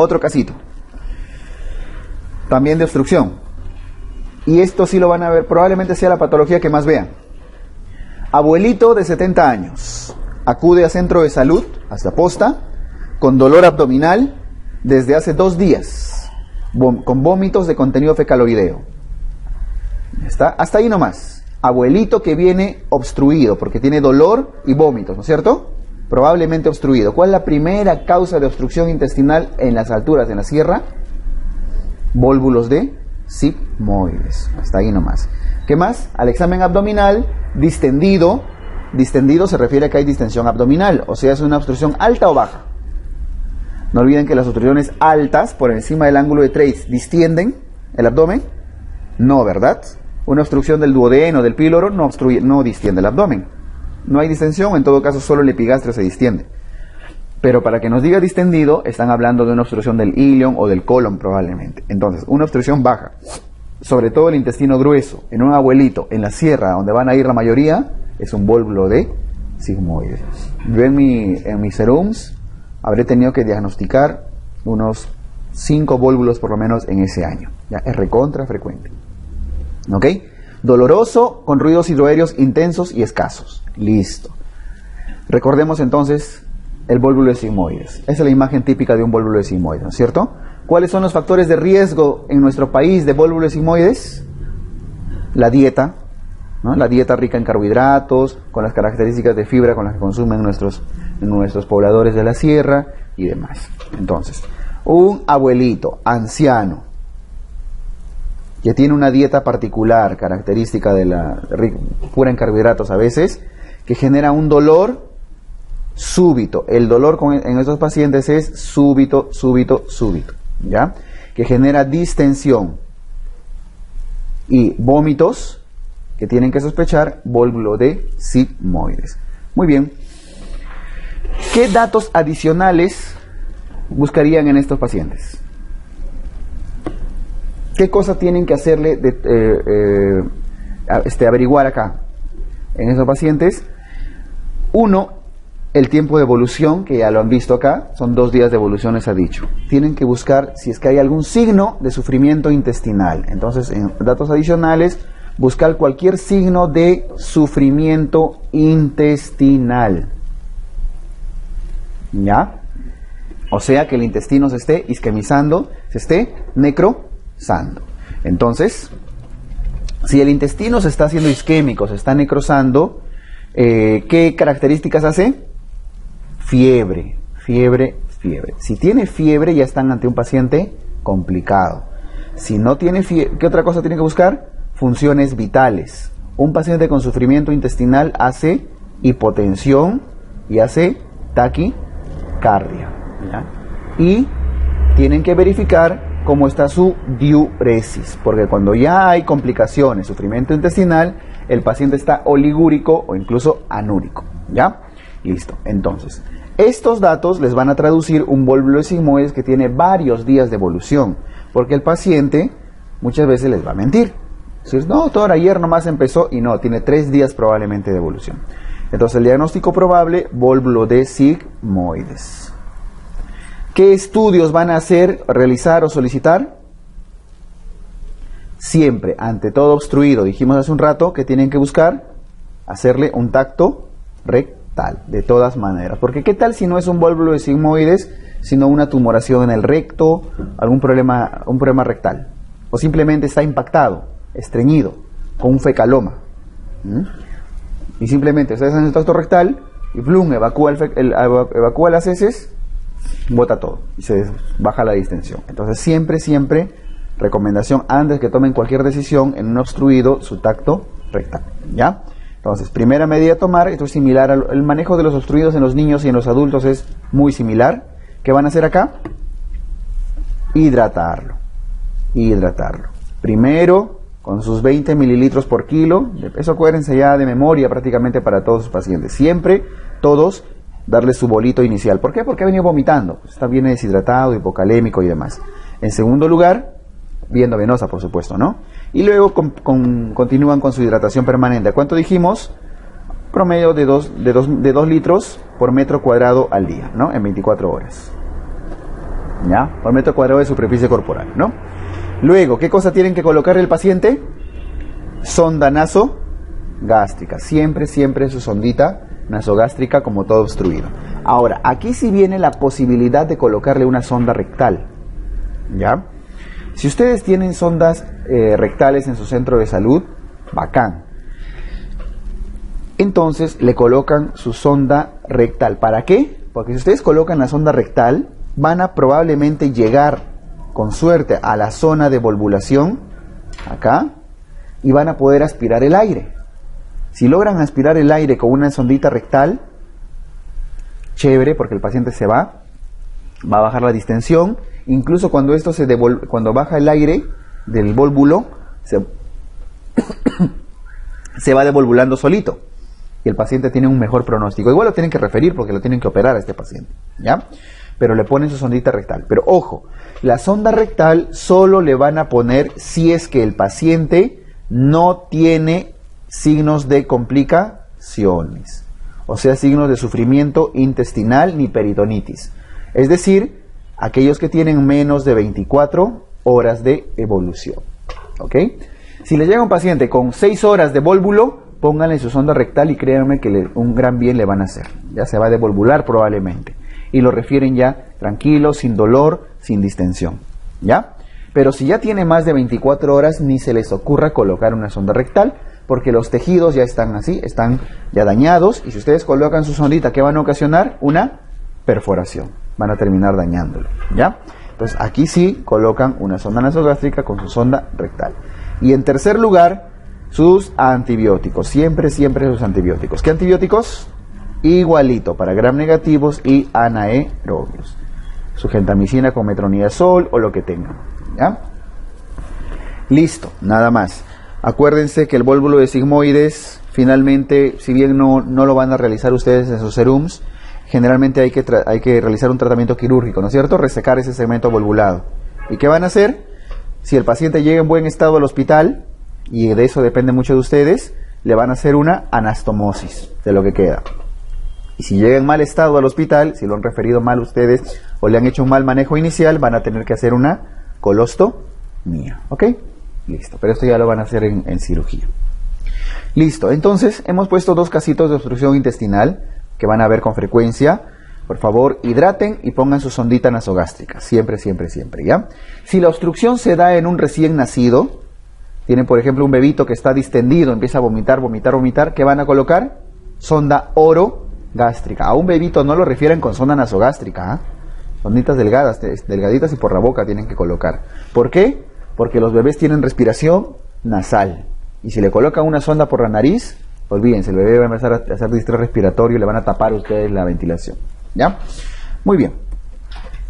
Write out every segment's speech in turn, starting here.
Otro casito. También de obstrucción. Y esto sí lo van a ver, probablemente sea la patología que más vean. Abuelito de 70 años. Acude a centro de salud, hasta posta, con dolor abdominal desde hace 2 días. Con vómitos de contenido fecaloideo. ¿Está? Hasta ahí nomás. Abuelito que viene obstruido, porque tiene dolor y vómitos, ¿no es cierto? Probablemente obstruido. ¿Cuál es la primera causa de obstrucción intestinal en las alturas, en la sierra? Vólvulos de sigmoides. Hasta ahí nomás. ¿Qué más? Al examen abdominal, distendido. Distendido se refiere a que hay distensión abdominal, o sea, es una obstrucción alta o baja. No olviden que las obstrucciones altas, por encima del ángulo de Treitz, distienden el abdomen. No, ¿verdad? Una obstrucción del duodeno, del píloro, no distiende el abdomen. No hay distensión, en todo caso solo el epigastrio se distiende. Pero para que nos diga distendido, están hablando de una obstrucción del ilion o del colon probablemente. Entonces, una obstrucción baja, sobre todo el intestino grueso, en un abuelito, en la sierra, donde van a ir la mayoría, es un vólvulo de sigmoides. Yo en mis serums habré tenido que diagnosticar unos 5 vólvulos por lo menos en ese año. Ya es recontra frecuente. ¿Ok? Doloroso, con ruidos hidroaéreos intensos y escasos. Listo. Recordemos entonces el vólvulo de sigmoides. Esa es la imagen típica de un vólvulo de sigmoides, ¿no es cierto? ¿Cuáles son los factores de riesgo en nuestro país de vólvulo de sigmoides? La dieta, ¿no? La dieta rica en carbohidratos, con las características de fibra con las que consumen nuestros pobladores de la sierra y demás. Entonces, un abuelito anciano que tiene una dieta particular, característica de pura en carbohidratos a veces, que genera un dolor súbito. El dolor en estos pacientes es súbito, ¿ya? Que genera distensión y vómitos, que tienen que sospechar vólvulo de sigmoides. Muy bien. ¿Qué datos adicionales buscarían en estos pacientes? ¿Qué cosa tienen que hacerle averiguar acá en esos pacientes? 1, el tiempo de evolución, que ya lo han visto acá, son 2 días de evolución, les ha dicho. Tienen que buscar si es que hay algún signo de sufrimiento intestinal. Entonces, en datos adicionales, buscar cualquier signo de sufrimiento intestinal. ¿Ya? O sea, que el intestino se esté isquemizando, se esté necrosando. Entonces, si el intestino se está haciendo isquémico, se está necrosando, ¿qué características hace? Fiebre. Si tiene fiebre, ya están ante un paciente complicado. Si no tiene fiebre, ¿qué otra cosa tiene que buscar? Funciones vitales. Un paciente con sufrimiento intestinal hace hipotensión y hace taquicardia, ¿ya? Y tienen que verificar cómo está su diuresis, porque cuando ya hay complicaciones, sufrimiento intestinal, el paciente está oligúrico o incluso anúrico, ¿ya? Listo. Entonces, estos datos les van a traducir un vólvulo de sigmoides que tiene varios días de evolución, porque el paciente muchas veces les va a mentir. Entonces, no, doctor, ayer nomás empezó, y no, tiene 3 días probablemente de evolución. Entonces, el diagnóstico probable, vólvulo de sigmoides. ¿Qué estudios van a hacer, realizar o solicitar? Siempre, ante todo obstruido, dijimos hace un rato que tienen que buscar hacerle un tacto rectal, de todas maneras. Porque ¿qué tal si no es un vólvulo de sigmoides, sino una tumoración en el recto, un problema rectal? O simplemente está impactado, estreñido, con un fecaloma. Y simplemente ustedes hacen el tacto rectal y plum, evacúa las heces, bota todo y se baja la distensión. Entonces siempre recomendación antes que tomen cualquier decisión en un obstruido, su tacto rectal, ¿ya? Entonces, primera medida a tomar, esto es similar al manejo de los obstruidos en los niños y en los adultos, es muy similar. ¿Qué van a hacer acá? Hidratarlo. Primero, con sus 20 mililitros por kilo, eso acuérdense ya de memoria prácticamente para todos sus pacientes. Siempre, todos, darle su bolito inicial. ¿Por qué? Porque ha venido vomitando. Está bien deshidratado, hipocalémico y demás. En segundo lugar, vía endovenosa, por supuesto, ¿no? Y luego continúan con su hidratación permanente. ¿Cuánto dijimos? Promedio de 2 litros por metro cuadrado al día, ¿no? En 24 horas. ¿ya? Por metro cuadrado de superficie corporal, ¿no? Luego, ¿qué cosa tienen que colocar el paciente? Sonda nasogástrica. Siempre, siempre su sondita nasogástrica como todo obstruido. Ahora, aquí sí viene la posibilidad de colocarle una sonda rectal, ¿ya? Si ustedes tienen sondas rectales en su centro de salud, bacán. Entonces le colocan su sonda rectal. ¿Para qué? Porque si ustedes colocan la sonda rectal, van a probablemente llegar con suerte a la zona de volvulación, acá, y van a poder aspirar el aire. Si logran aspirar el aire con una sondita rectal, chévere, porque el paciente se va a bajar la distensión. Incluso cuando esto cuando baja el aire del vólvulo, se va devolvulando solito. Y el paciente tiene un mejor pronóstico. Igual lo tienen que referir porque lo tienen que operar a este paciente, ¿ya? Pero le ponen su sondita rectal. Pero ojo, la sonda rectal solo le van a poner si es que el paciente no tiene signos de complicaciones. O sea, signos de sufrimiento intestinal ni peritonitis. Es decir, aquellos que tienen menos de 24 horas de evolución. ¿Ok? Si le llega un paciente con 6 horas de vólvulo, pónganle su sonda rectal y créanme que un gran bien le van a hacer. Ya se va a devolvular probablemente. Y lo refieren ya tranquilo, sin dolor, sin distensión. ¿Ya? Pero si ya tiene más de 24 horas, ni se les ocurra colocar una sonda rectal, porque los tejidos ya están así, están ya dañados, y si ustedes colocan su sondita, ¿qué van a ocasionar? Una perforación. Van a terminar dañándolo. ¿Ya? Entonces aquí sí colocan una sonda nasogástrica con su sonda rectal. Y en tercer lugar, sus antibióticos. Siempre, siempre sus antibióticos. ¿Qué antibióticos? Igualito, para gram negativos y anaerobios. Su gentamicina con metronidazol o lo que tengan. ¿Ya? Listo, nada más. Acuérdense que el vólvulo de sigmoides, finalmente, si bien no lo van a realizar ustedes en sus serums, generalmente hay que realizar un tratamiento quirúrgico, ¿no es cierto? Resecar ese segmento volvulado. ¿Y qué van a hacer? Si el paciente llega en buen estado al hospital, y de eso depende mucho de ustedes, le van a hacer una anastomosis de lo que queda. Y si llega en mal estado al hospital, si lo han referido mal ustedes o le han hecho un mal manejo inicial, van a tener que hacer una colostomía. ¿Ok? Listo, pero esto ya lo van a hacer en cirugía. Listo, entonces hemos puesto 2 casitos de obstrucción intestinal que van a ver con frecuencia. Por favor, hidraten y pongan su sondita nasogástrica. Siempre, siempre, siempre, ¿ya? Si la obstrucción se da en un recién nacido, tienen por ejemplo un bebito que está distendido, empieza a vomitar, vomitar, vomitar, ¿qué van a colocar? Sonda orogástrica. A un bebito no lo refieren con sonda nasogástrica, ¿eh? Sonditas delgadas, delgaditas y por la boca tienen que colocar. ¿Por qué? Porque los bebés tienen respiración nasal. Y si le colocan una sonda por la nariz, olvídense, el bebé va a empezar a hacer distrés respiratorio y le van a tapar a ustedes la ventilación. ¿Ya? Muy bien.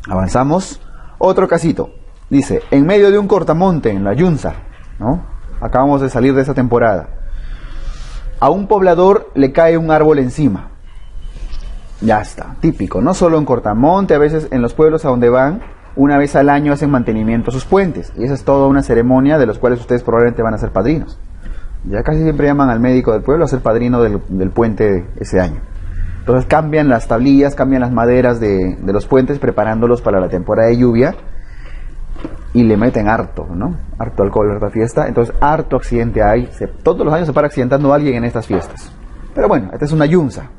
Avanzamos. Otro casito. Dice, en medio de un cortamonte, en la Yunza, ¿no? Acabamos de salir de esa temporada. A un poblador le cae un árbol encima. Ya está, típico. No solo en cortamonte, a veces en los pueblos a donde van, una vez al año hacen mantenimiento a sus puentes. Y esa es toda una ceremonia de los cuales ustedes probablemente van a ser padrinos. Ya casi siempre llaman al médico del pueblo a ser padrino del puente ese año. Entonces cambian las tablillas, cambian las maderas de los puentes, preparándolos para la temporada de lluvia. Y le meten harto, ¿no? Harto alcohol, harta fiesta. Entonces harto accidente hay. Todos los años se para accidentando a alguien en estas fiestas. Pero bueno, esta es una yunza.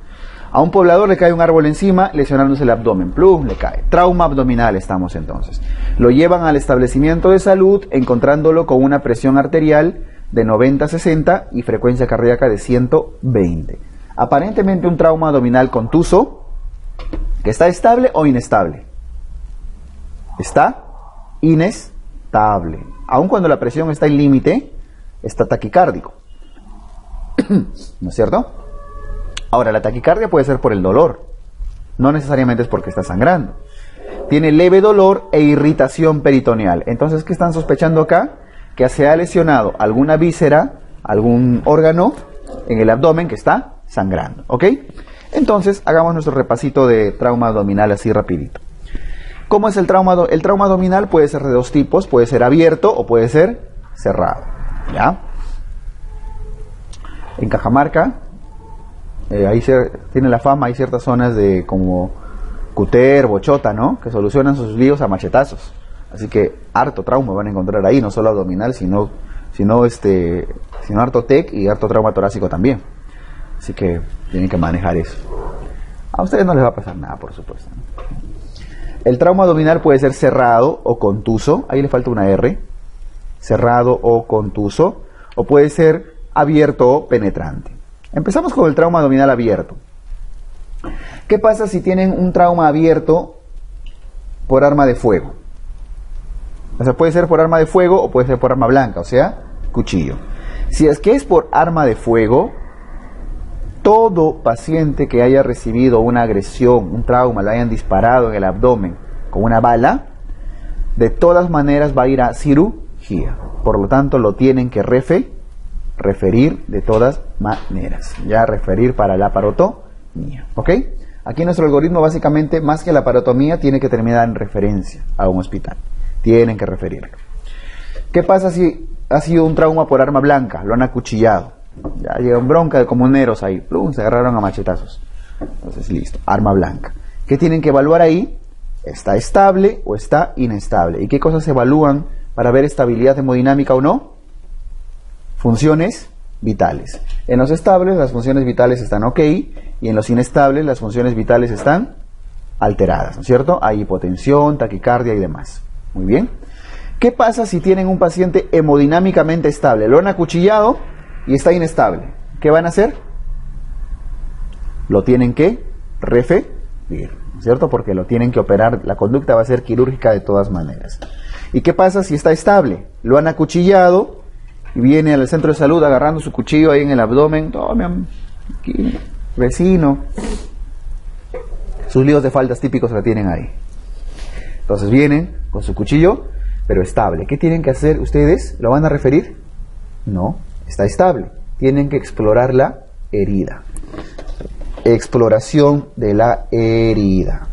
A un poblador le cae un árbol encima, lesionándose el abdomen. Plum, le cae. Trauma abdominal estamos entonces. Lo llevan al establecimiento de salud, encontrándolo con una presión arterial de 90-60 y frecuencia cardíaca de 120. Aparentemente un trauma abdominal contuso, que está estable o inestable. Está inestable. Aun cuando la presión está en límite, está taquicárdico. ¿No es cierto? Ahora, la taquicardia puede ser por el dolor. No necesariamente es porque está sangrando. Tiene leve dolor e irritación peritoneal. Entonces, ¿qué están sospechando acá? Que se ha lesionado alguna víscera, algún órgano en el abdomen que está sangrando. ¿Ok? Entonces, hagamos nuestro repasito de trauma abdominal así rapidito. ¿Cómo es el trauma? El trauma abdominal puede ser de 2 tipos. Puede ser abierto o puede ser cerrado. ¿Ya? En Cajamarca, ahí tiene la fama, hay ciertas zonas de como Cuter, Bochota, ¿no? Que solucionan sus líos a machetazos. Así que harto trauma van a encontrar ahí, no solo abdominal, sino harto TEC y harto trauma torácico también. Así que tienen que manejar eso. A ustedes no les va a pasar nada, por supuesto, ¿no? El trauma abdominal puede ser cerrado o contuso, ahí le falta una R, cerrado o contuso, o puede ser abierto o penetrante. Empezamos con el trauma abdominal abierto. ¿Qué pasa si tienen un trauma abierto por arma de fuego? O sea, puede ser por arma de fuego o puede ser por arma blanca, o sea, cuchillo. Si es que es por arma de fuego, todo paciente que haya recibido una agresión, un trauma, lo hayan disparado en el abdomen con una bala, de todas maneras va a ir a cirugía. Por lo tanto, lo tienen que referir de todas maneras. Ya referir para la laparotomía. ¿Ok? Aquí nuestro algoritmo básicamente, más que la laparotomía, tiene que terminar en referencia a un hospital. Tienen que referirlo. ¿Qué pasa si ha sido un trauma por arma blanca? Lo han acuchillado. Ya llegan bronca de comuneros ahí. ¡Plum! Se agarraron a machetazos. Entonces, listo. Arma blanca. ¿Qué tienen que evaluar ahí? ¿Está estable o está inestable? ¿Y qué cosas se evalúan para ver estabilidad hemodinámica o no? Funciones vitales. En los estables las funciones vitales están ok y en los inestables las funciones vitales están alteradas, ¿no es cierto? Hay hipotensión, taquicardia y demás. Muy bien. ¿Qué pasa si tienen un paciente hemodinámicamente estable? Lo han acuchillado y está inestable. ¿Qué van a hacer? Lo tienen que referir, ¿no es cierto? Porque lo tienen que operar, la conducta va a ser quirúrgica de todas maneras. ¿Y qué pasa si está estable? Lo han acuchillado y viene al centro de salud agarrando su cuchillo ahí en el abdomen. Tome, aquí, vecino. Sus líos de faldas típicos la tienen ahí. Entonces vienen con su cuchillo, pero estable. ¿Qué tienen que hacer ustedes? ¿Lo van a referir? No, está estable. Tienen que explorar la herida. Exploración de la herida.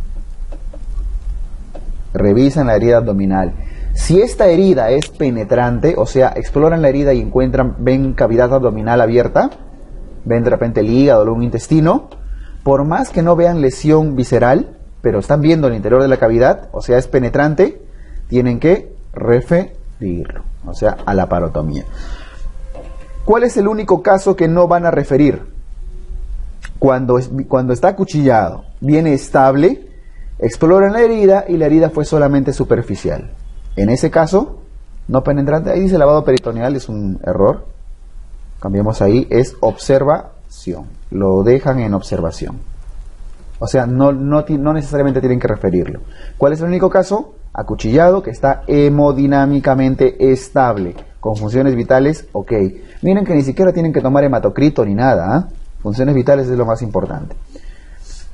Revisan la herida abdominal. Si esta herida es penetrante, o sea, exploran la herida y ven cavidad abdominal abierta, ven de repente el hígado o un intestino, por más que no vean lesión visceral, pero están viendo el interior de la cavidad, o sea, es penetrante, tienen que referirlo, o sea, a la laparotomía. ¿Cuál es el único caso que no van a referir? Cuando está acuchillado, viene estable, exploran la herida y la herida fue solamente superficial. En ese caso, no penetrante, ahí dice lavado peritoneal, es un error. Cambiamos ahí, es observación. Lo dejan en observación. O sea, no necesariamente tienen que referirlo. ¿Cuál es el único caso? Acuchillado, que está hemodinámicamente estable, con funciones vitales, ok. Miren que ni siquiera tienen que tomar hematocrito ni nada, ¿eh? Funciones vitales es lo más importante.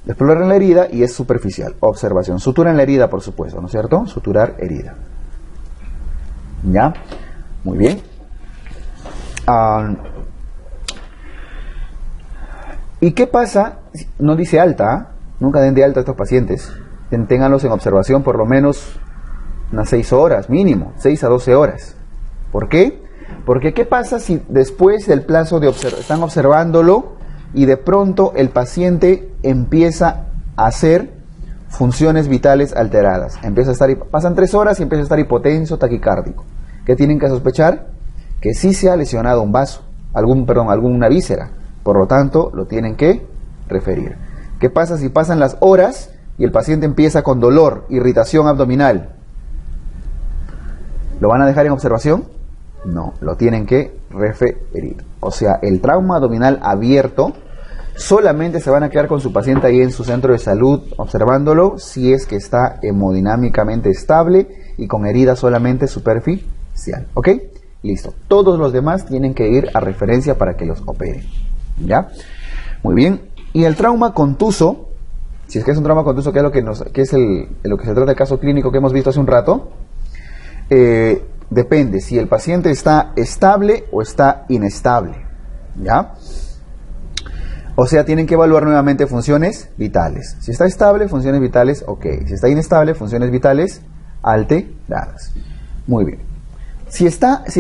Exploran la herida y es superficial. Observación. Suturan la herida, por supuesto, ¿no es cierto? Suturar herida. ¿Ya? Muy bien. ¿Y qué pasa? No dice alta, ¿eh? Nunca den de alta a estos pacientes. Ténganlos en observación por lo menos unas 6 horas, mínimo, 6 a 12 horas. ¿Por qué? Porque ¿qué pasa si después del plazo de están observándolo y de pronto el paciente empieza a hacer funciones vitales alteradas? Pasan 3 horas y empieza a estar hipotenso, taquicárdico. ¿Qué tienen que sospechar? Que sí se ha lesionado un vaso, alguna víscera. Por lo tanto, lo tienen que referir. ¿Qué pasa si pasan las horas y el paciente empieza con dolor, irritación abdominal? ¿Lo van a dejar en observación? No, lo tienen que referir. O sea, el trauma abdominal abierto solamente se van a quedar con su paciente ahí en su centro de salud observándolo si es que está hemodinámicamente estable y con herida solamente superficial. ¿Ok? Listo. Todos los demás tienen que ir a referencia para que los operen. ¿Ya? Muy bien. Y el trauma contuso, si es que es un trauma contuso, que es lo que se trata del caso clínico que hemos visto hace un rato, depende si el paciente está estable o está inestable. ¿Ya? O sea, tienen que evaluar nuevamente funciones vitales. Si está estable, funciones vitales, ok. Si está inestable, funciones vitales alteradas. Muy bien. Si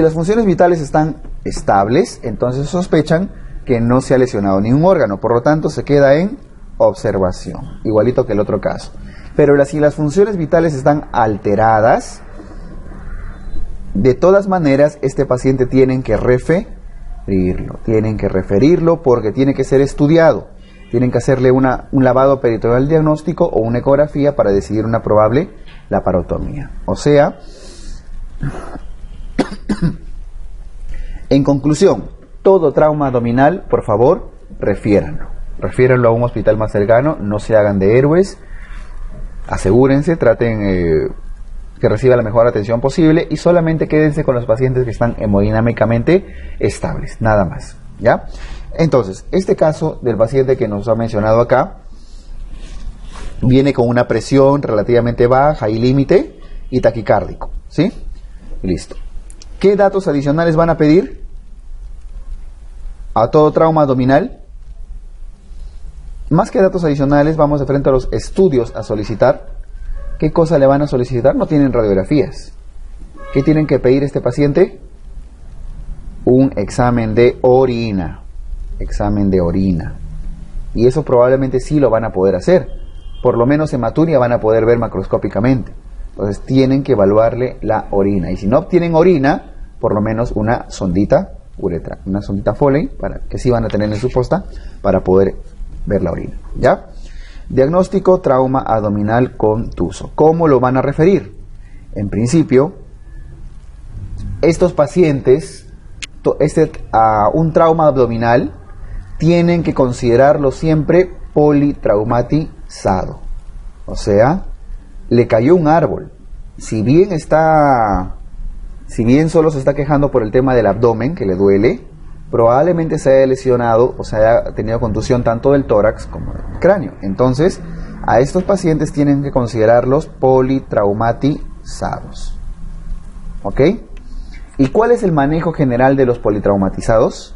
las funciones vitales están estables, entonces sospechan que no se ha lesionado ningún órgano. Por lo tanto, se queda en observación. Igualito que el otro caso. Pero si las funciones vitales están alteradas, de todas maneras, este paciente tienen que referirlo porque tiene que ser estudiado. Tienen que hacerle un lavado peritoneal diagnóstico o una ecografía para decidir una probable laparotomía. O sea, en conclusión, todo trauma abdominal, por favor, refiéranlo. Refiéranlo a un hospital más cercano, no se hagan de héroes, asegúrense, traten que reciba la mejor atención posible y solamente quédense con los pacientes que están hemodinámicamente estables, nada más, ¿ya? Entonces, este caso del paciente que nos ha mencionado acá viene con una presión relativamente baja y límite y taquicárdico, ¿sí? Listo. ¿Qué datos adicionales van a pedir a todo trauma abdominal? Más que datos adicionales, vamos de frente a los estudios a solicitar. ¿Qué cosa le van a solicitar? No tienen radiografías. ¿Qué tienen que pedir este paciente? Un examen de orina. Examen de orina. Y eso probablemente sí lo van a poder hacer. Por lo menos hematuria van a poder ver macroscópicamente. Entonces tienen que evaluarle la orina. Y si no obtienen orina, por lo menos una sondita uretra, una sondita Foley, que sí van a tener en su posta para poder ver la orina. ¿Ya? Diagnóstico trauma abdominal contuso. ¿Cómo lo van a referir? En principio, estos pacientes, un trauma abdominal, tienen que considerarlo siempre politraumatizado. O sea, le cayó un árbol. Si bien solo se está quejando por el tema del abdomen, que le duele, probablemente se haya lesionado o se haya tenido contusión tanto del tórax como del cráneo. Entonces, a estos pacientes tienen que considerarlos politraumatizados. ¿Ok? ¿Y cuál es el manejo general de los politraumatizados?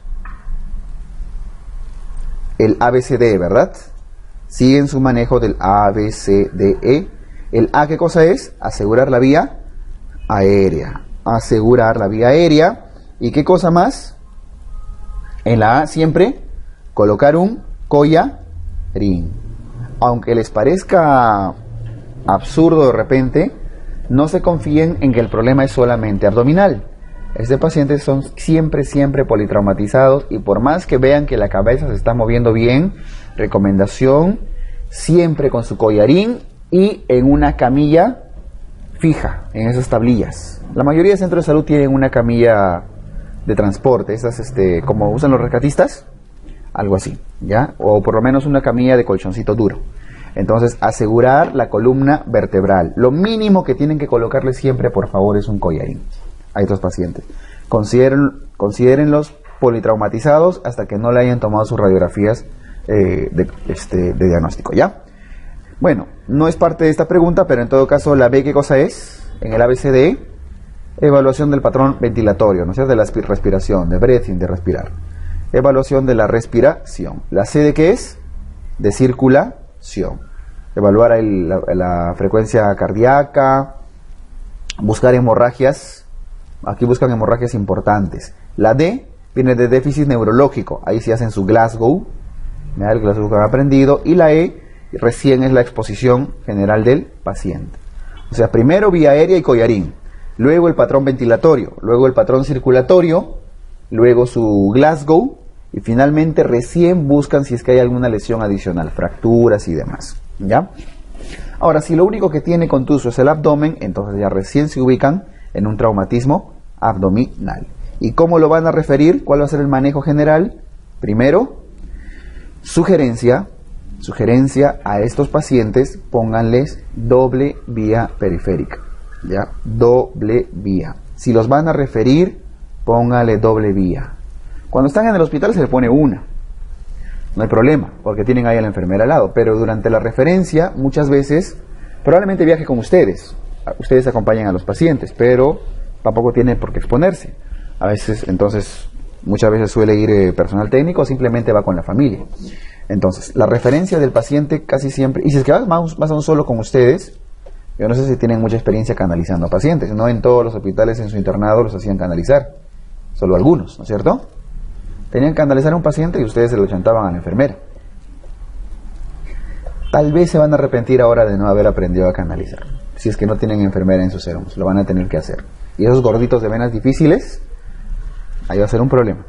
El ABCDE, ¿verdad? Siguen su manejo del ABCDE. ¿El A qué cosa es? Asegurar la vía aérea. Asegurar la vía aérea. ¿Y qué cosa más? En la A siempre colocar un collarín. Aunque les parezca absurdo de repente, no se confíen en que el problema es solamente abdominal. Este paciente son siempre politraumatizados y por más que vean que la cabeza se está moviendo bien, recomendación, siempre con su collarín y en una camilla fija, en esas tablillas. La mayoría de centros de salud tienen una camilla de transporte, esas como usan los rescatistas, algo así, ¿ya? O por lo menos una camilla de colchoncito duro. Entonces, asegurar la columna vertebral. Lo mínimo que tienen que colocarle siempre, por favor, es un collarín a estos pacientes. Considérenlos politraumatizados hasta que no le hayan tomado sus radiografías de diagnóstico, ¿ya? Bueno, no es parte de esta pregunta, pero en todo caso, la B, ¿qué cosa es? En el ABCDE, evaluación del patrón ventilatorio, ¿no es cierto? De la respiración, de breathing, de respirar. Evaluación de la respiración. ¿La C de qué es? De circulación. Evaluar la frecuencia cardíaca, buscar hemorragias. Aquí buscan hemorragias importantes. La D viene de déficit neurológico. Ahí se hacen su Glasgow, el Glasgow que han aprendido. Y la E recién es la exposición general del paciente. O sea, primero vía aérea y collarín. Luego el patrón ventilatorio. Luego el patrón circulatorio. Luego su Glasgow. Y finalmente recién buscan si es que hay alguna lesión adicional, fracturas y demás. ¿Ya? Ahora, si lo único que tiene contuso es el abdomen, entonces ya recién se ubican en un traumatismo abdominal. ¿Y cómo lo van a referir? ¿Cuál va a ser el manejo general? Primero, sugerencia a estos pacientes, pónganles doble vía periférica. ¿Ya? Doble vía. Si los van a referir, póngale doble vía. Cuando están en el hospital se le pone una. No hay problema, porque tienen ahí a la enfermera al lado. Pero durante la referencia, muchas veces, probablemente viaje con ustedes. Ustedes acompañan a los pacientes, pero tampoco tienen por qué exponerse. A veces, entonces, muchas veces suele ir personal técnico o simplemente va con la familia. Entonces, la referencia del paciente casi siempre, y si es que vas aún solo con ustedes, yo no sé si tienen mucha experiencia canalizando a pacientes. No en todos los hospitales en su internado los hacían canalizar, solo algunos, ¿no es cierto? Tenían que canalizar a un paciente y ustedes se lo chantaban a la enfermera. Tal vez se van a arrepentir ahora de no haber aprendido a canalizar. Si es que no tienen enfermera en sus serums, lo van a tener que hacer. Y esos gorditos de venas difíciles, ahí va a ser un problema.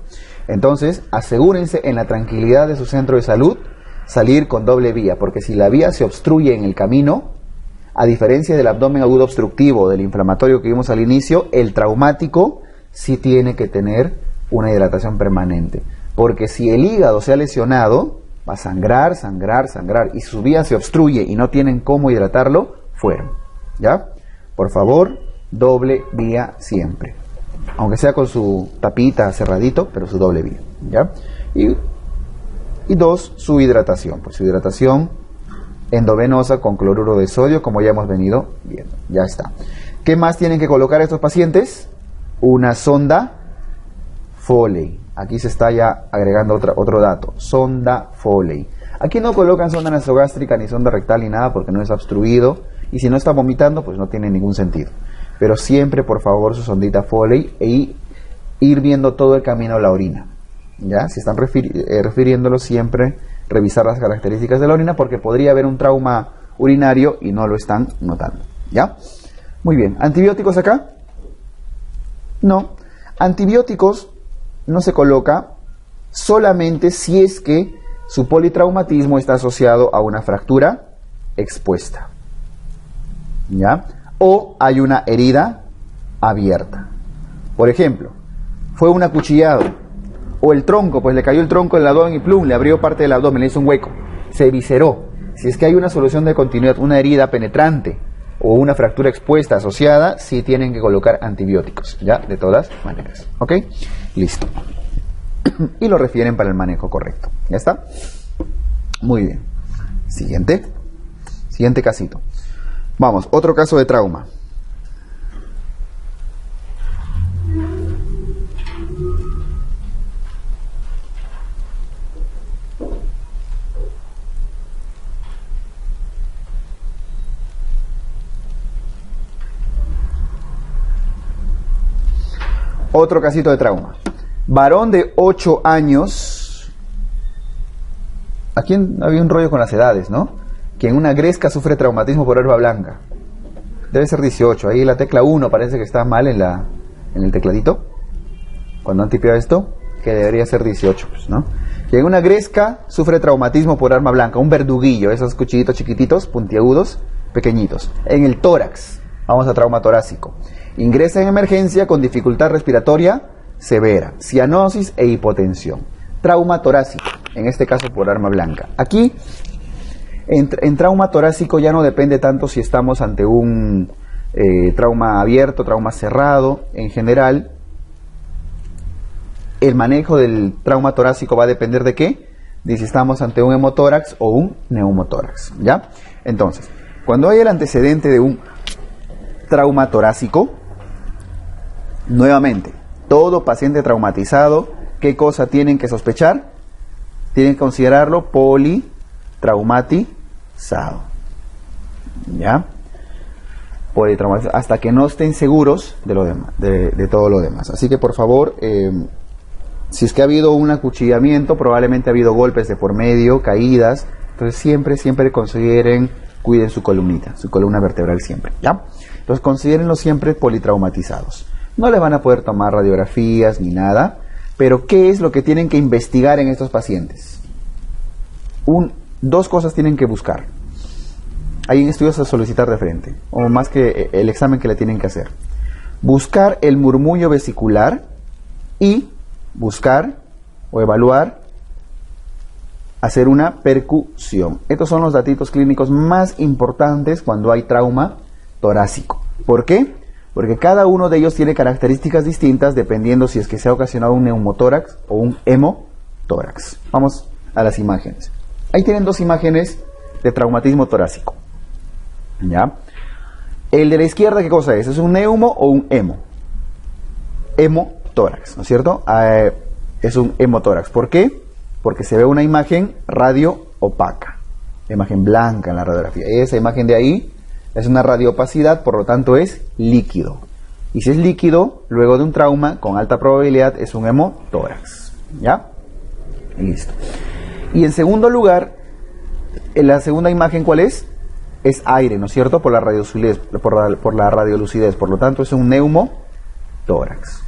Entonces, asegúrense en la tranquilidad de su centro de salud salir con doble vía, porque si la vía se obstruye en el camino, a diferencia del abdomen agudo obstructivo, del inflamatorio que vimos al inicio, el traumático sí tiene que tener una hidratación permanente. Porque si el hígado se ha lesionado, va a sangrar, sangrar, sangrar, y su vía se obstruye y no tienen cómo hidratarlo, fuera. ¿Ya? Por favor, doble vía siempre. Aunque sea con su tapita cerradito, pero su doble vía. ¿Ya? Y dos, su hidratación. Pues su hidratación endovenosa con cloruro de sodio, como ya hemos venido viendo. Ya está. ¿Qué más tienen que colocar estos pacientes? Una sonda Foley. Aquí se está ya agregando otro dato. Sonda Foley. Aquí no colocan sonda nasogástrica ni sonda rectal ni nada porque no es obstruido. Y si no está vomitando, pues no tiene ningún sentido. Pero siempre, por favor, su sondita Foley e ir viendo todo el camino a la orina. ¿Ya? Si están refiriéndolo, siempre revisar las características de la orina porque podría haber un trauma urinario y no lo están notando. ¿Ya? Muy bien. ¿Antibióticos acá? No. Antibióticos no se coloca solamente si es que su politraumatismo está asociado a una fractura expuesta. ¿Ya? O hay una herida abierta. Por ejemplo, fue un acuchillado. O el tronco, pues le cayó el tronco en el abdomen y plum, le abrió parte del abdomen, le hizo un hueco. Se visceró. Si es que hay una solución de continuidad, una herida penetrante o una fractura expuesta asociada, sí tienen que colocar antibióticos, ¿ya? De todas maneras. ¿Ok? Listo. Y lo refieren para el manejo correcto. ¿Ya está? Muy bien. Siguiente. Siguiente casito. Vamos, otro caso de trauma. Otro casito de trauma. Varón de 8 años. Aquí había un rollo con las edades, ¿no? Que en una gresca sufre traumatismo por herba blanca. Debe ser 18. Ahí la tecla 1 parece que está mal en el tecladito. Cuando han tipeado esto, que debería ser 18, pues, ¿no? Que en una gresca sufre traumatismo por arma blanca. Un verduguillo, esos cuchillitos chiquititos, puntiagudos, pequeñitos. En el tórax. Vamos a trauma torácico. Ingresa en emergencia con dificultad respiratoria severa, cianosis e hipotensión. Trauma torácico, en este caso por arma blanca. Aquí, en trauma torácico ya no depende tanto si estamos ante un trauma abierto, trauma cerrado. En general, el manejo del trauma torácico va a depender de qué, de si estamos ante un hemotórax o un neumotórax, ¿ya? Entonces, cuando hay el antecedente de un trauma torácico, nuevamente, todo paciente traumatizado, ¿qué cosa tienen que sospechar? Tienen que considerarlo politraumatizado. ¿Ya? Politraumatizado, hasta que no estén seguros de lo demás, de todo lo demás. Así que por favor, si es que ha habido un acuchillamiento, probablemente ha habido golpes de por medio, caídas. Entonces siempre consideren, cuiden su columnita, su columna vertebral siempre. ¿Ya? Entonces considérenlos siempre politraumatizados. No les van a poder tomar radiografías ni nada, pero ¿qué es lo que tienen que investigar en estos pacientes? Dos cosas tienen que buscar. Hay estudios a solicitar de frente, o más que el examen que le tienen que hacer. Buscar el murmullo vesicular y buscar o evaluar, hacer una percusión. Estos son los datitos clínicos más importantes cuando hay trauma torácico. ¿Por qué? Porque cada uno de ellos tiene características distintas dependiendo si es que se ha ocasionado un neumotórax o un hemotórax. Vamos a las imágenes. Ahí tienen dos imágenes de traumatismo torácico. ¿Ya? El de la izquierda, ¿qué cosa es? ¿Es un neumo o un hemo? Hemotórax, ¿no es cierto? Es un hemotórax. ¿Por qué? Porque se ve una imagen radio opaca. Imagen blanca en la radiografía. Esa imagen de ahí es una radioopacidad, por lo tanto es líquido. Y si es líquido, luego de un trauma, con alta probabilidad es un hemotórax. ¿Ya? Listo. Y en segundo lugar, La segunda imagen, ¿cuál es? Es aire, ¿no es cierto? Por la radiolucidez, por la radiolucidez. Por lo tanto, es un neumotórax.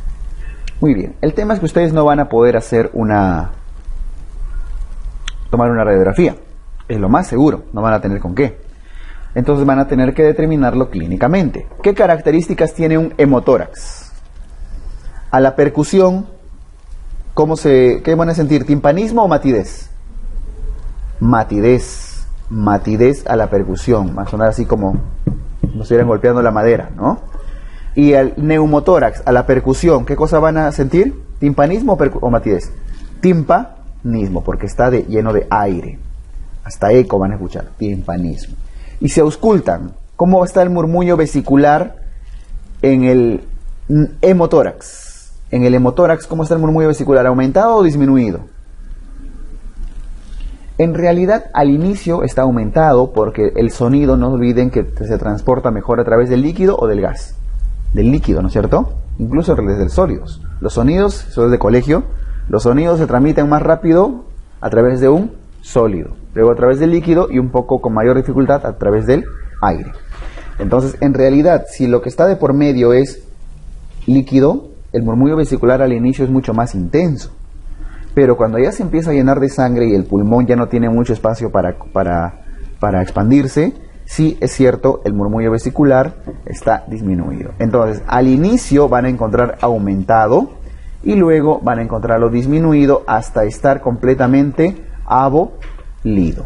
Muy bien. El tema es que ustedes no van a poder tomar una radiografía. Es lo más seguro. No van a tener con qué. Entonces van a tener que determinarlo clínicamente. ¿Qué características tiene un hemotórax? A la percusión, ¿qué van a sentir? ¿Timpanismo o matidez? Matidez a la percusión. Va a sonar así como si estuvieran golpeando la madera, ¿no? Y al neumotórax, a la percusión, ¿qué cosa van a sentir? ¿Timpanismo o matidez? Timpanismo, porque está lleno de aire. Hasta eco van a escuchar, timpanismo. Y se auscultan, ¿cómo está el murmullo vesicular en el hemotórax? En el hemotórax, ¿cómo está el murmullo vesicular? ¿Aumentado o disminuido? En realidad, al inicio está aumentado porque el sonido, no olviden que se transporta mejor a través del líquido o del gas. Del líquido, ¿no es cierto? Incluso desde los sólidos. Los sonidos, eso es de colegio, los sonidos se transmiten más rápido a través de un sólido, luego a través del líquido y un poco con mayor dificultad a través del aire. Entonces, en realidad, si lo que está de por medio es líquido, el murmullo vesicular al inicio es mucho más intenso. Pero cuando ya se empieza a llenar de sangre y el pulmón ya no tiene mucho espacio para expandirse, sí es cierto, el murmullo vesicular está disminuido. Entonces, al inicio van a encontrar aumentado y luego van a encontrarlo disminuido hasta estar completamente abolido.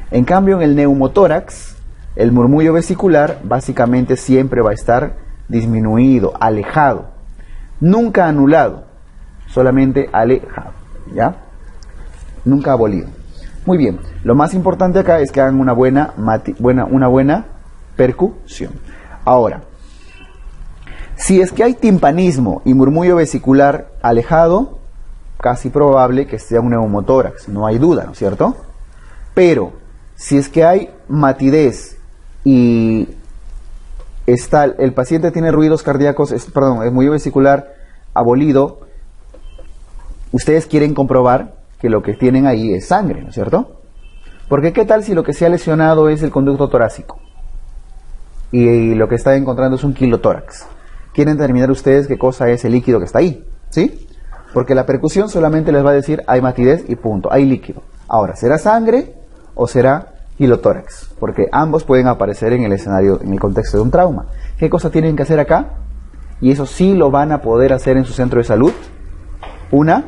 En cambio, en el neumotórax, el murmullo vesicular básicamente siempre va a estar disminuido, alejado, nunca anulado, solamente alejado, ¿ya? Nunca abolido. Muy bien, lo más importante acá es que hagan una buena percusión. Ahora, si es que hay timpanismo y murmullo vesicular alejado, casi probable que sea un neumotórax, no hay duda, ¿no es cierto? Pero, si es que hay matidez y el paciente tiene ruidos cardíacos, el murmullo vesicular abolido, ustedes quieren comprobar que lo que tienen ahí es sangre, ¿no es cierto? Porque ¿qué tal si lo que se ha lesionado es el conducto torácico? Y lo que está encontrando es un quilotórax. Quieren determinar ustedes qué cosa es el líquido que está ahí, ¿sí? Porque la percusión solamente les va a decir hay matidez y punto, hay líquido. Ahora, ¿será sangre o será quilotórax? Porque ambos pueden aparecer en el escenario, en el contexto de un trauma. ¿Qué cosa tienen que hacer acá? Y eso sí lo van a poder hacer en su centro de salud. Una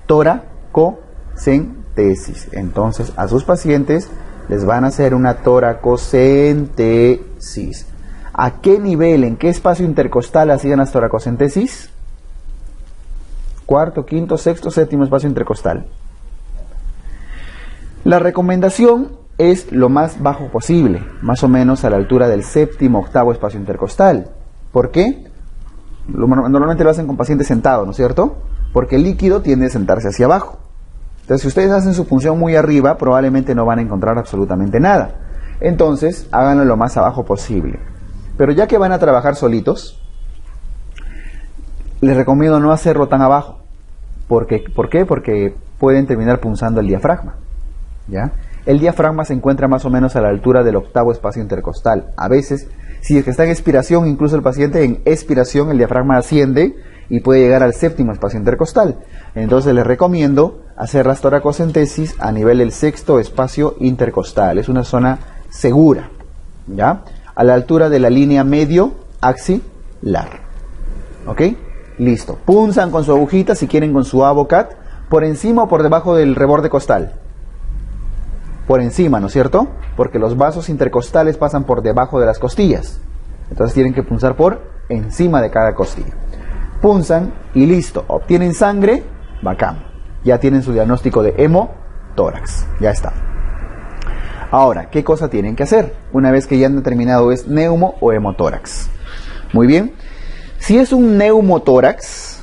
toracocentesis. Entonces, a sus pacientes les van a hacer una toracocentesis. ¿A qué nivel, en qué espacio intercostal hacían las toracocentesis? Cuarto, quinto, sexto, séptimo espacio intercostal. La recomendación es lo más bajo posible, más o menos a la altura del séptimo, octavo espacio intercostal. ¿Por qué? Normalmente lo hacen con pacientes sentados, ¿no es cierto? Porque el líquido tiende a sentarse hacia abajo. Entonces, si ustedes hacen su punción muy arriba, probablemente no van a encontrar absolutamente nada. Entonces, háganlo lo más abajo posible. Pero ya que van a trabajar solitos, les recomiendo no hacerlo tan abajo. ¿Por qué? Porque pueden terminar punzando el diafragma, ¿ya? El diafragma se encuentra más o menos a la altura del octavo espacio intercostal. A veces, si es que está en expiración, incluso el paciente en expiración, el diafragma asciende y puede llegar al séptimo espacio intercostal. Entonces les recomiendo hacer las toracocentesis a nivel del sexto espacio intercostal. Es una zona segura, ¿ya? A la altura de la línea medio axilar. ¿Ok? Listo. Punzan con su agujita, si quieren con su Avocat, por encima o por debajo del reborde costal. Por encima, ¿no es cierto? Porque los vasos intercostales pasan por debajo de las costillas. Entonces tienen que punzar por encima de cada costilla. Punzan y listo. Obtienen sangre, bacán. Ya tienen su diagnóstico de hemotórax. Ya está. Ahora, ¿qué cosa tienen que hacer? Una vez que ya han determinado es neumo o hemotórax. Muy bien. Si es un neumotórax,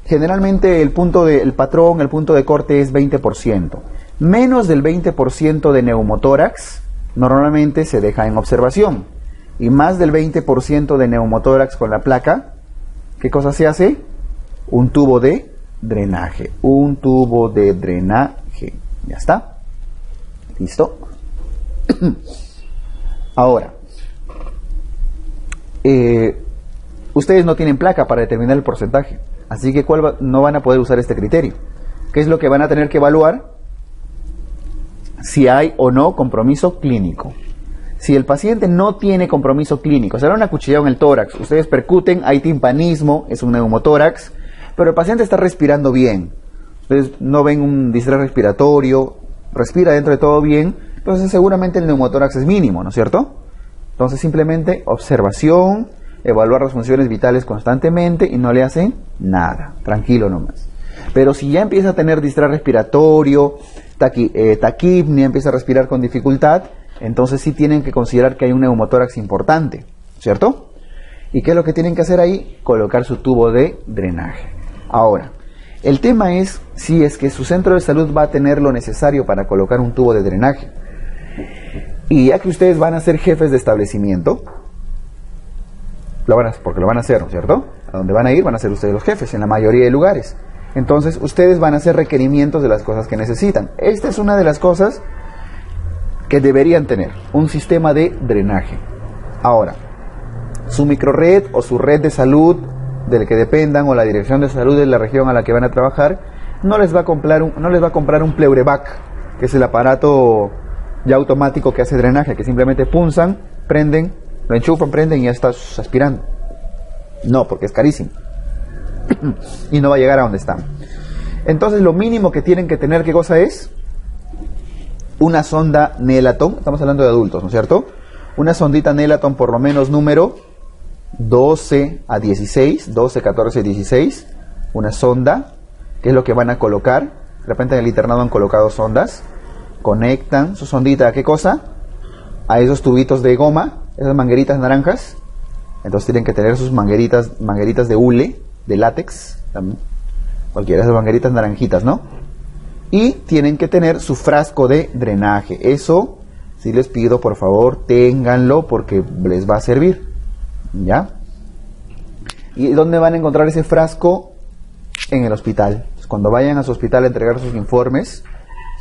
generalmente el punto el punto de corte es 20%. Menos del 20% de neumotórax normalmente se deja en observación. Y más del 20% de neumotórax con la placa, ¿qué cosa se hace? Un tubo de drenaje. Un tubo de drenaje. Ya está. ¿Listo? Ahora, ustedes no tienen placa para determinar el porcentaje, así que no van a poder usar este criterio. ¿Qué es lo que van a tener que evaluar? Si hay o no compromiso clínico. Si el paciente no tiene compromiso clínico, se le da una cuchillada en el tórax, ustedes percuten, hay timpanismo, es un neumotórax, pero el paciente está respirando bien. Ustedes no ven un distrés respiratorio, respira dentro de todo bien, entonces seguramente el neumotórax es mínimo, ¿no es cierto? Entonces simplemente observación, evaluar las funciones vitales constantemente y no le hacen nada, tranquilo nomás. Pero si ya empieza a tener distrés respiratorio, taquipnea, empieza a respirar con dificultad, entonces sí tienen que considerar que hay un neumotórax importante, ¿cierto? ¿Y qué es lo que tienen que hacer ahí? Colocar su tubo de drenaje. Ahora, el tema es si es que su centro de salud va a tener lo necesario para colocar un tubo de drenaje. Y ya que ustedes van a ser jefes de establecimiento, porque lo van a hacer, ¿no es cierto? A donde van a ir van a ser ustedes los jefes, en la mayoría de lugares. Entonces, ustedes van a hacer requerimientos de las cosas que necesitan. Esta es una de las cosas que deberían tener, un sistema de drenaje. Ahora, su microred o su red de salud del que dependan o la dirección de salud de la región a la que van a trabajar no les va a comprar un pleurevac, que es el aparato ya automático que hace drenaje, que simplemente punzan, prenden, lo enchufan, prenden y ya está aspirando. No, porque es carísimo y no va a llegar a donde están. Entonces lo mínimo que tienen que tener, ¿qué cosa es? Una sonda Nelaton, estamos hablando de adultos, ¿no es cierto? Una sondita Nelaton por lo menos número 12 a 16, 12, 14, 16, una sonda, que es lo que van a colocar. De repente en el internado han colocado sondas, conectan su sondita ¿a qué cosa? A esos tubitos de goma, esas mangueritas naranjas. Entonces tienen que tener sus mangueritas de hule, de látex, cualquiera de esas mangueritas naranjitas, ¿no? Y tienen que tener su frasco de drenaje. Eso, sí les pido, por favor, ténganlo porque les va a servir. ¿Ya? ¿Y dónde van a encontrar ese frasco? En el hospital. Pues cuando vayan a su hospital a entregar sus informes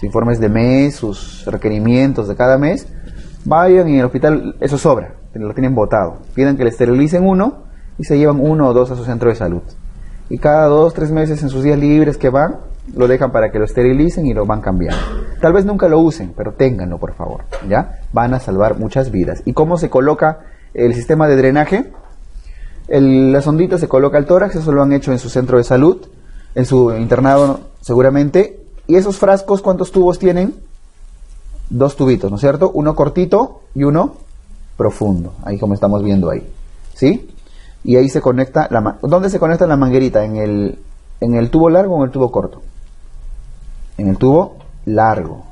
de mes, sus requerimientos de cada mes, vayan y en el hospital eso sobra, lo tienen botado. Pidan que le esterilicen uno y se llevan 1 o 2 a su centro de salud. Y cada 2 o 3 meses en sus días libres que van, lo dejan para que lo esterilicen y lo van cambiando. Tal vez nunca lo usen, pero ténganlo por favor, ¿ya? Van a salvar muchas vidas. ¿Y cómo se coloca el sistema de drenaje? La sondita se coloca al tórax, eso lo han hecho en su centro de salud, en su internado seguramente. ¿Y esos frascos cuántos tubos tienen? 2 tubitos, ¿no es cierto? Uno cortito y uno profundo, ahí como estamos viendo ahí, ¿sí? Y ahí se conecta, ¿dónde se conecta la manguerita? ¿En el tubo largo o en el tubo corto? En el tubo largo,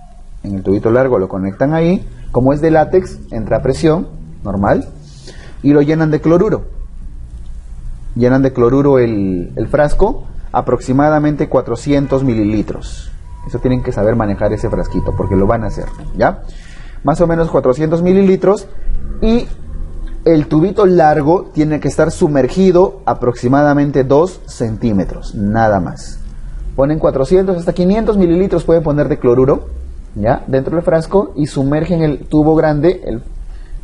en el tubito largo lo conectan ahí, como es de látex, entra a presión, normal, y lo llenan de cloruro. Llenan de cloruro el frasco, aproximadamente 400 mililitros. Eso tienen que saber manejar ese frasquito, porque lo van a hacer, ¿ya? Más o menos 400 mililitros, y el tubito largo tiene que estar sumergido aproximadamente 2 centímetros, nada más. Ponen 400 hasta 500 mililitros, pueden poner de cloruro, ¿ya? Dentro del frasco, y sumergen el tubo grande,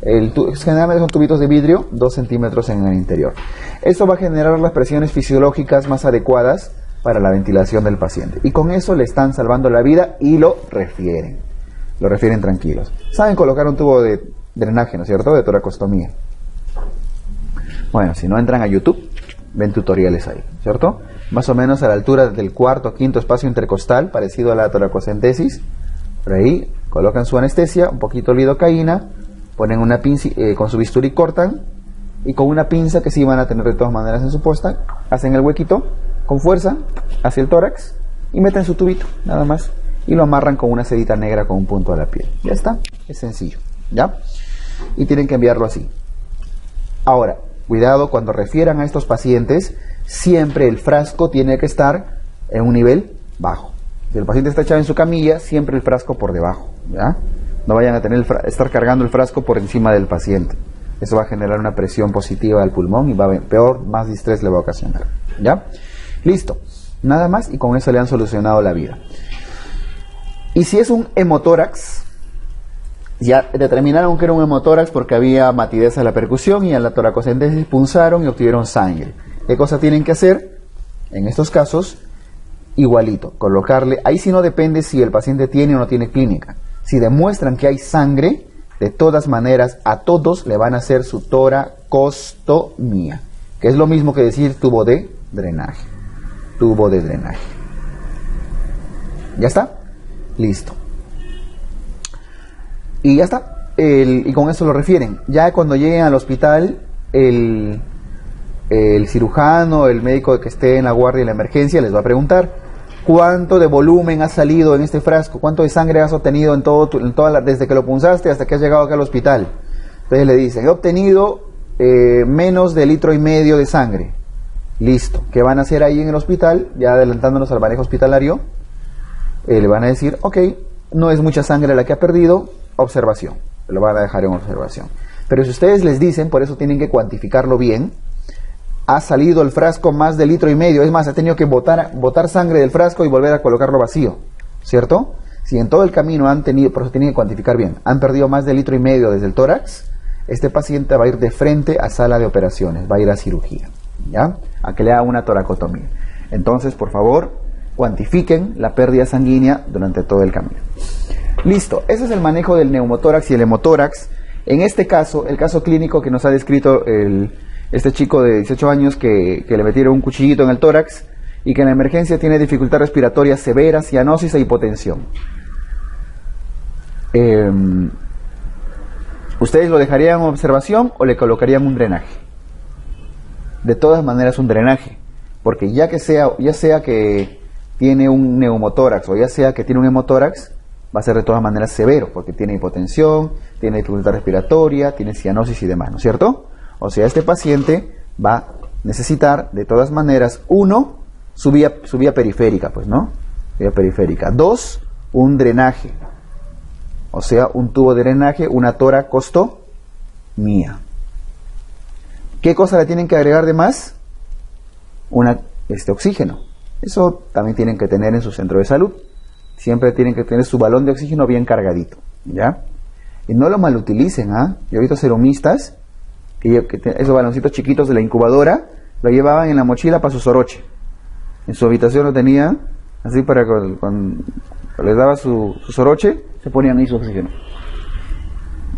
generalmente son tubitos de vidrio, 2 centímetros en el interior. Eso va a generar las presiones fisiológicas más adecuadas para la ventilación del paciente. Y con eso le están salvando la vida y lo refieren tranquilos. Saben colocar un tubo de drenaje, ¿no es cierto? De toracostomía. Bueno, si no entran a YouTube, ven tutoriales ahí, ¿cierto? Más o menos a la altura del cuarto o quinto espacio intercostal, parecido a la toracocentesis. Por ahí colocan su anestesia, un poquito de lidocaína, ponen una pinza, con su bisturí cortan, y con una pinza que sí van a tener de todas maneras en su posta, hacen el huequito con fuerza hacia el tórax y meten su tubito, nada más, y lo amarran con una sedita negra con un punto a la piel. Ya está, es sencillo, ¿ya? Y tienen que enviarlo así. Ahora, cuidado cuando refieran a estos pacientes, siempre el frasco tiene que estar en un nivel bajo. Si el paciente está echado en su camilla, siempre el frasco por debajo, ¿ya? No vayan a estar cargando el frasco por encima del paciente. Eso va a generar una presión positiva al pulmón y más distrés le va a ocasionar, ¿ya? Listo, nada más, y con eso le han solucionado la vida. Y si es un hemotórax, ya determinaron que era un hemotórax porque había matidez a la percusión y a la toracocentesis punzaron y obtuvieron sangre. ¿Qué cosa tienen que hacer? En estos casos, igualito, colocarle, ahí sí no depende si el paciente tiene o no tiene clínica. Si demuestran que hay sangre, de todas maneras a todos le van a hacer su toracostomía, que es lo mismo que decir tubo de drenaje. Tubo de drenaje. ¿Ya está? Listo. Y ya está. Y con eso lo refieren. Ya cuando lleguen al hospital, el cirujano, el médico que esté en la guardia y la emergencia les va a preguntar cuánto de volumen ha salido en este frasco, cuánto de sangre has obtenido desde que lo punzaste hasta que has llegado acá al hospital. Entonces le dicen, he obtenido menos de 1,5 litros de sangre. Listo. ¿Qué van a hacer ahí en el hospital? Ya adelantándonos al manejo hospitalario, le van a decir, ok, no es mucha sangre la que ha perdido, observación. Lo van a dejar en observación. Pero si ustedes les dicen, por eso tienen que cuantificarlo bien, ha salido el frasco más de 1,5 litros, es más, ha tenido que botar sangre del frasco y volver a colocarlo vacío, ¿cierto? Si en todo el camino han tenido, por eso tienen que cuantificar bien, han perdido más de 1,5 litros desde el tórax, este paciente va a ir de frente a sala de operaciones, va a ir a cirugía, ¿ya? A que le haga una toracotomía. Entonces, por favor, cuantifiquen la pérdida sanguínea durante todo el camino. Listo, ese es el manejo del neumotórax y el hemotórax. En este caso, el caso clínico que nos ha descrito este chico de 18 años que le metieron un cuchillito en el tórax y que en la emergencia tiene dificultad respiratoria severa, cianosis e hipotensión. ¿Ustedes lo dejarían en observación o le colocarían un drenaje? De todas maneras un drenaje, porque ya sea que tiene un neumotórax o ya sea que tiene un hemotórax, va a ser de todas maneras severo, porque tiene hipotensión, tiene dificultad respiratoria, tiene cianosis y demás, ¿no es cierto? O sea, este paciente va a necesitar, de todas maneras, 1, su vía periférica, pues, ¿no? Vía periférica. 2, un drenaje. O sea, un tubo de drenaje, una toracostomía. ¿Qué cosa le tienen que agregar de más? Oxígeno. Eso también tienen que tener en su centro de salud. Siempre tienen que tener su balón de oxígeno bien cargadito, ¿ya? Y no lo malutilicen, ¿ah? Yo he visto serumistas esos baloncitos chiquitos de la incubadora lo llevaban en la mochila para su soroche. En su habitación lo tenía así para cuando les daba su soroche, se ponían ahí su oxígeno.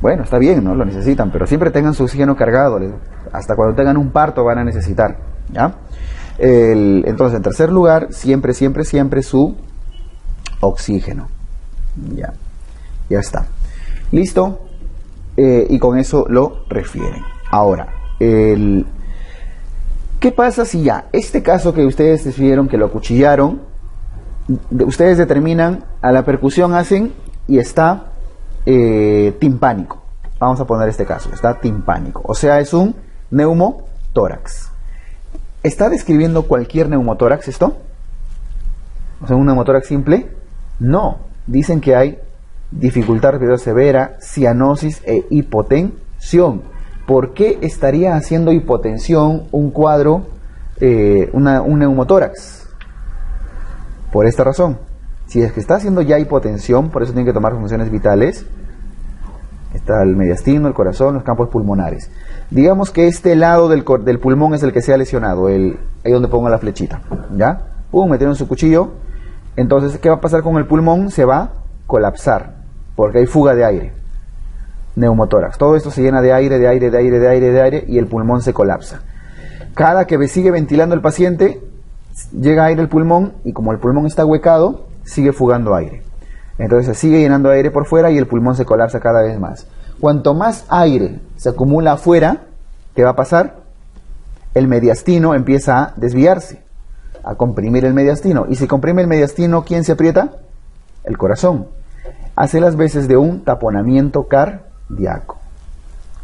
Bueno, está bien, ¿no? Lo necesitan, pero siempre tengan su oxígeno cargado. Hasta cuando tengan un parto van a necesitar, ¿ya? Entonces, en tercer lugar, siempre su oxígeno. Ya está. ¿Listo? Y con eso lo refieren. Ahora, ¿qué pasa si ya este caso que ustedes decidieron que lo acuchillaron, ustedes determinan a la percusión hacen y está timpánico? Vamos a poner este caso, está timpánico, o sea, es un neumotórax. ¿Está describiendo cualquier neumotórax esto? O sea, un neumotórax simple. No, dicen que hay dificultad respiratoria severa, cianosis e hipotensión. ¿Por qué estaría haciendo hipotensión un cuadro, un neumotórax? Por esta razón. Si es que está haciendo ya hipotensión, por eso tiene que tomar funciones vitales. Está el mediastino, el corazón, los campos pulmonares. Digamos que este lado del pulmón es el que se ha lesionado, ahí donde pongo la flechita, ¿ya? Metieron su cuchillo. Entonces, ¿qué va a pasar con el pulmón? Se va a colapsar, porque hay fuga de aire. Neumotórax. Todo esto se llena de aire, y el pulmón se colapsa. Cada que sigue ventilando el paciente, llega aire al pulmón, y como el pulmón está huecado, sigue fugando aire. Entonces se sigue llenando aire por fuera y el pulmón se colapsa cada vez más. Cuanto más aire se acumula afuera, ¿qué va a pasar? El mediastino empieza a desviarse, a comprimir el mediastino. Y si comprime el mediastino, ¿quién se aprieta? El corazón. Hace las veces de un taponamiento cardíaco.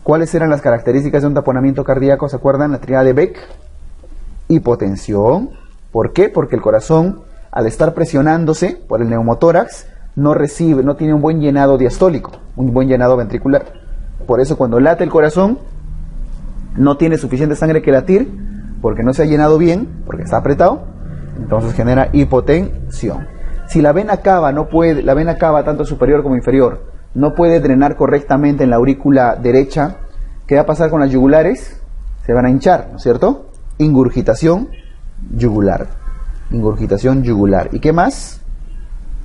¿Cuáles eran las características de un taponamiento cardíaco? ¿Se acuerdan? La tríada de Beck. Hipotensión. ¿Por qué? Porque el corazón, al estar presionándose por el neumotórax, no tiene un buen llenado diastólico, un buen llenado ventricular. Por eso cuando late el corazón, no tiene suficiente sangre que latir, porque no se ha llenado bien, porque está apretado, entonces genera hipotensión. Si la vena cava no puede, la vena cava tanto superior como inferior, no puede drenar correctamente en la aurícula derecha, ¿qué va a pasar con las yugulares? Se van a hinchar, ¿no es cierto? Ingurgitación yugular. Ingurgitación yugular. ¿Y qué más?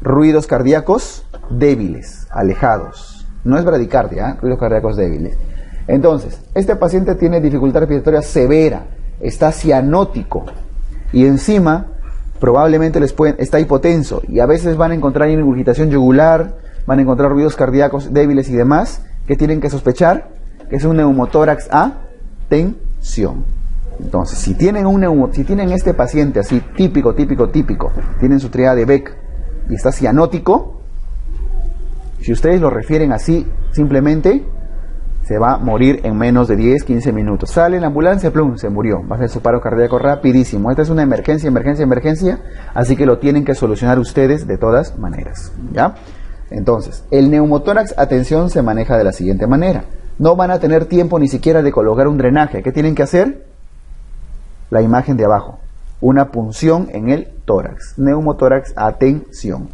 Ruidos cardíacos débiles, alejados. No es bradicardia, ¿eh? Ruidos cardíacos débiles. Entonces, este paciente tiene dificultad respiratoria severa, está cianótico y encima probablemente está hipotenso y a veces van a encontrar ingurgitación yugular, van a encontrar ruidos cardíacos débiles y demás. ¿Qué tienen que sospechar? Que es un neumotórax a tensión. Entonces, si tienen este paciente así típico, tienen su triada de Beck y está cianótico, si ustedes lo refieren así, simplemente se va a morir en menos de 10, 15 minutos. Sale en la ambulancia, plum, se murió. Va a ser su paro cardíaco rapidísimo. Esta es una emergencia, así que lo tienen que solucionar ustedes de todas maneras, ¿ya? Entonces, el neumotórax a tensión se maneja de la siguiente manera. No van a tener tiempo ni siquiera de colocar un drenaje. ¿Qué tienen que hacer? La imagen de abajo. Una punción en el tórax. Neumotórax a tensión.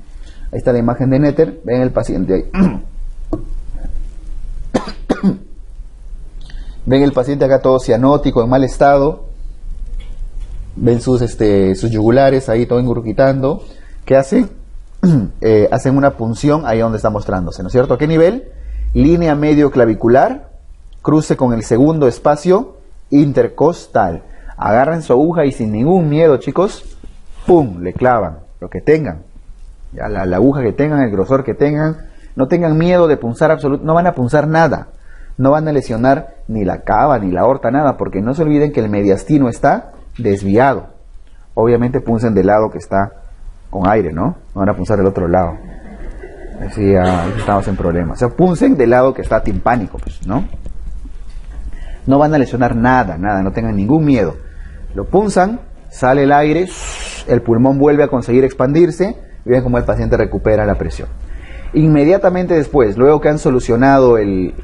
Ahí está la imagen de Netter. Ven el paciente ahí. Ven el paciente acá todo cianótico, en mal estado. Ven sus yugulares ahí todo ingurgitando. ¿Qué hacen? Hacen una punción ahí donde está mostrándose, ¿no es cierto? ¿A qué nivel? Línea medio clavicular, cruce con el segundo espacio intercostal. Agarran su aguja y sin ningún miedo, chicos, ¡pum!, le clavan lo que tengan. Ya, la aguja que tengan, el grosor que tengan. No tengan miedo de punzar absolutamente, no van a punzar nada. No van a lesionar ni la cava, ni la aorta, nada, porque no se olviden que el mediastino está desviado. Obviamente puncen del lado que está con aire, ¿no? No van a punzar del otro lado. Así ya estamos en problemas. O sea, puncen del lado que está timpánico, pues, ¿no? No van a lesionar nada, no tengan ningún miedo. Lo punzan, sale el aire, el pulmón vuelve a conseguir expandirse, y ven cómo el paciente recupera la presión. Inmediatamente después, luego que han solucionado,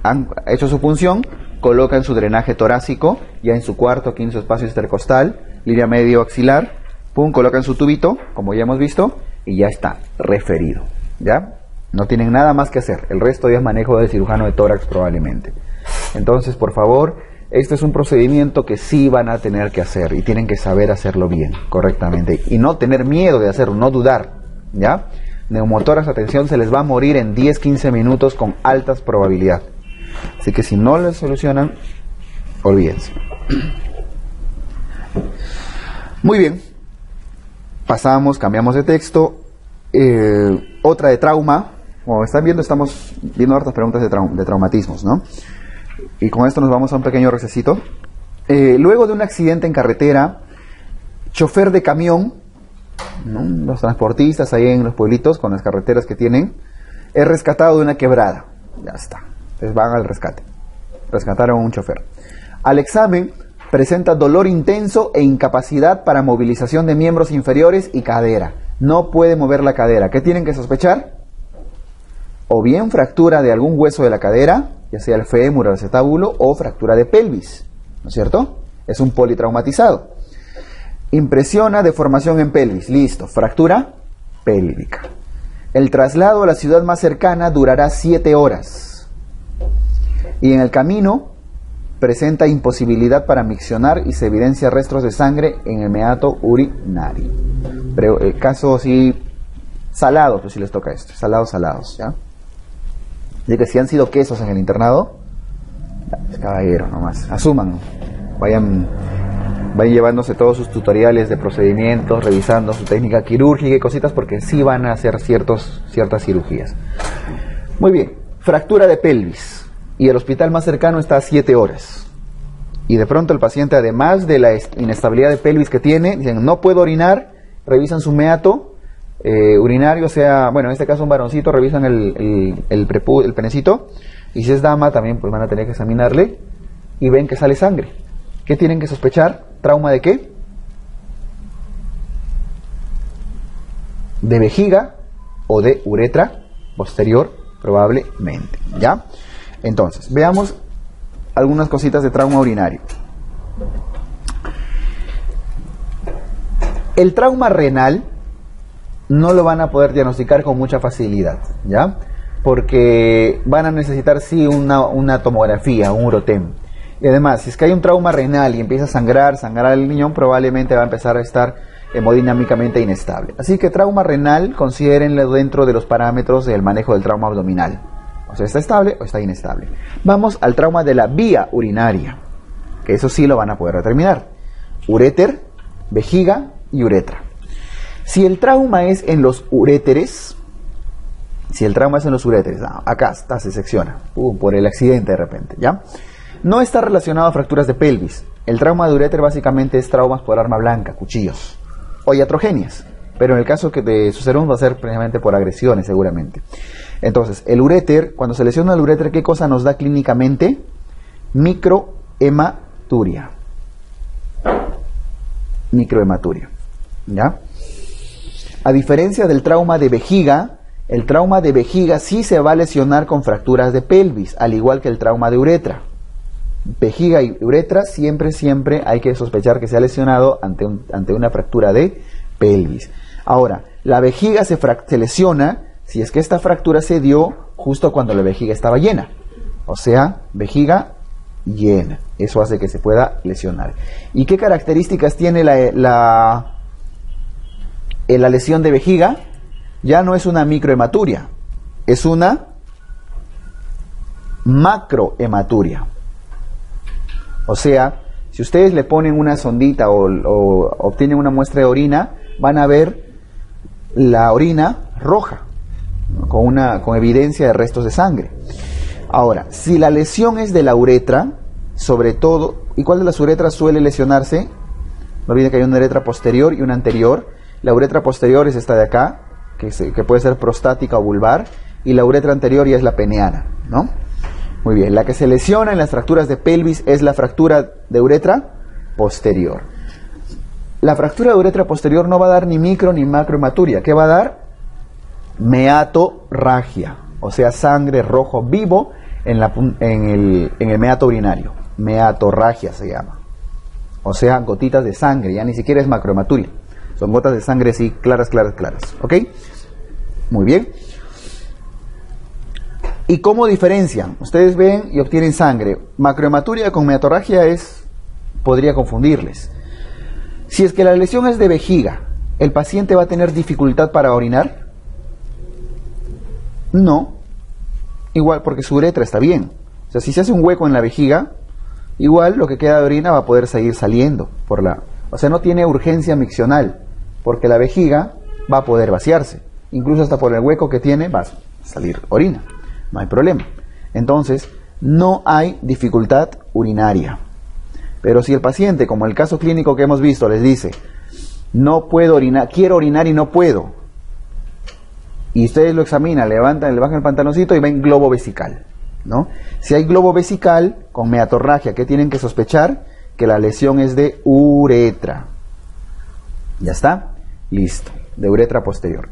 han hecho su punción, colocan su drenaje torácico, ya en su cuarto, quinto espacio intercostal, línea medio axilar, pum, colocan su tubito, como ya hemos visto, y ya está, referido, ¿ya? No tienen nada más que hacer, el resto ya es manejo del cirujano de tórax probablemente. Entonces, por favor, este es un procedimiento que sí van a tener que hacer, y tienen que saber hacerlo bien, correctamente, y no tener miedo de hacerlo, no dudar, ¿ya? Neumotórax a tensión se les va a morir en 10-15 minutos con altas probabilidades. Así que si no lo solucionan, olvídense. Muy bien. Pasamos, cambiamos de texto. Otra de trauma. Como están viendo, estamos viendo hartas preguntas de traumatismos, ¿no? Y con esto nos vamos a un pequeño recesito. Luego de un accidente en carretera, chofer de camión, ¿no? Los transportistas ahí en los pueblitos con las carreteras que tienen, es rescatado de una quebrada. Ya está. Entonces van al rescate. Rescataron a un chofer. Al examen presenta dolor intenso e incapacidad para movilización de miembros inferiores y cadera. No puede mover la cadera. ¿Qué tienen que sospechar? O bien fractura de algún hueso de la cadera, ya sea el fémur o el acetábulo, o fractura de pelvis, ¿no es cierto? Es un politraumatizado. Impresiona deformación en pelvis. Listo. Fractura pélvica. El traslado a la ciudad más cercana durará 7 horas. Y en el camino presenta imposibilidad para miccionar y se evidencia restos de sangre en el meato urinario. Pero el caso sí, salados, pues si les toca esto. Salados, ¿ya? De que si han sido quesos en el internado, es caballero nomás. Asuman. Vayan llevándose todos sus tutoriales de procedimientos, revisando su técnica quirúrgica y cositas, porque sí van a hacer ciertas cirugías. Muy bien, fractura de pelvis, y el hospital más cercano está a 7 horas. Y de pronto el paciente, además de la inestabilidad de pelvis que tiene, dicen, no puedo orinar, revisan su meato urinario, o sea, bueno, en este caso un varoncito, revisan el penecito, y si es dama también pues van a tener que examinarle, y ven que sale sangre. ¿Qué tienen que sospechar? ¿Trauma de qué? De vejiga o de uretra posterior, probablemente, ¿ya? Entonces, veamos algunas cositas de trauma urinario. El trauma renal no lo van a poder diagnosticar con mucha facilidad, ¿ya? Porque van a necesitar sí una tomografía, un urotem. Y además, si es que hay un trauma renal y empieza a sangrar el riñón, probablemente va a empezar a estar hemodinámicamente inestable. Así que trauma renal, considérenlo dentro de los parámetros del manejo del trauma abdominal. O sea, ¿está estable o está inestable? Vamos al trauma de la vía urinaria, que eso sí lo van a poder determinar. Uréter, vejiga y uretra. Si el trauma es en los uréteres, acá está, se secciona, por el accidente de repente, ¿ya? No está relacionado a fracturas de pelvis. El trauma de uréter básicamente es traumas por arma blanca, cuchillos o iatrogenias, pero en el caso que de Sucerón va a ser precisamente por agresiones seguramente. Entonces, el uréter, cuando se lesiona el uréter, ¿qué cosa nos da clínicamente? Microhematuria. Microhematuria, ¿ya? A diferencia del trauma de vejiga, el trauma de vejiga sí se va a lesionar con fracturas de pelvis, al igual que el trauma de uretra. Vejiga y uretra siempre hay que sospechar que se ha lesionado ante una fractura de pelvis. Ahora, la vejiga se lesiona si es que esta fractura se dio justo cuando la vejiga estaba llena. O sea, vejiga llena. Eso hace que se pueda lesionar. ¿Y qué características tiene la lesión de vejiga? Ya no es una microhematuria, es una macrohematuria. O sea, si ustedes le ponen una sondita o obtienen una muestra de orina, van a ver la orina roja, ¿no? con evidencia de restos de sangre. Ahora, si la lesión es de la uretra, sobre todo, ¿y cuál de las uretras suele lesionarse? No olviden que hay una uretra posterior y una anterior. La uretra posterior es esta de acá, que puede ser prostática o vulvar, y la uretra anterior ya es la peneana, ¿no? Muy bien, la que se lesiona en las fracturas de pelvis es la fractura de uretra posterior. La fractura de uretra posterior no va a dar ni micro ni macrohematuria. ¿Qué va a dar? Meatorragia, o sea, sangre rojo vivo en el meato urinario. Meatorragia se llama. O sea, gotitas de sangre, ya ni siquiera es macrohematuria. Son gotas de sangre así, claras. ¿Ok? Muy bien. ¿Y cómo diferencian? Ustedes ven y obtienen sangre. Macrohematuria con meatorragia podría confundirles. Si es que la lesión es de vejiga, ¿el paciente va a tener dificultad para orinar? No. Igual, porque su uretra está bien. O sea, si se hace un hueco en la vejiga, igual lo que queda de orina va a poder seguir saliendo o sea, no tiene urgencia miccional, porque la vejiga va a poder vaciarse. Incluso hasta por el hueco que tiene va a salir orina. No hay problema. Entonces, no hay dificultad urinaria. Pero si el paciente, como el caso clínico que hemos visto, les dice, no puedo orinar, quiero orinar y no puedo, y ustedes lo examinan, le bajan el pantaloncito y ven globo vesical, ¿no? Si hay globo vesical con meatorragia, ¿qué tienen que sospechar? Que la lesión es de uretra. ¿Ya está? Listo. De uretra posterior.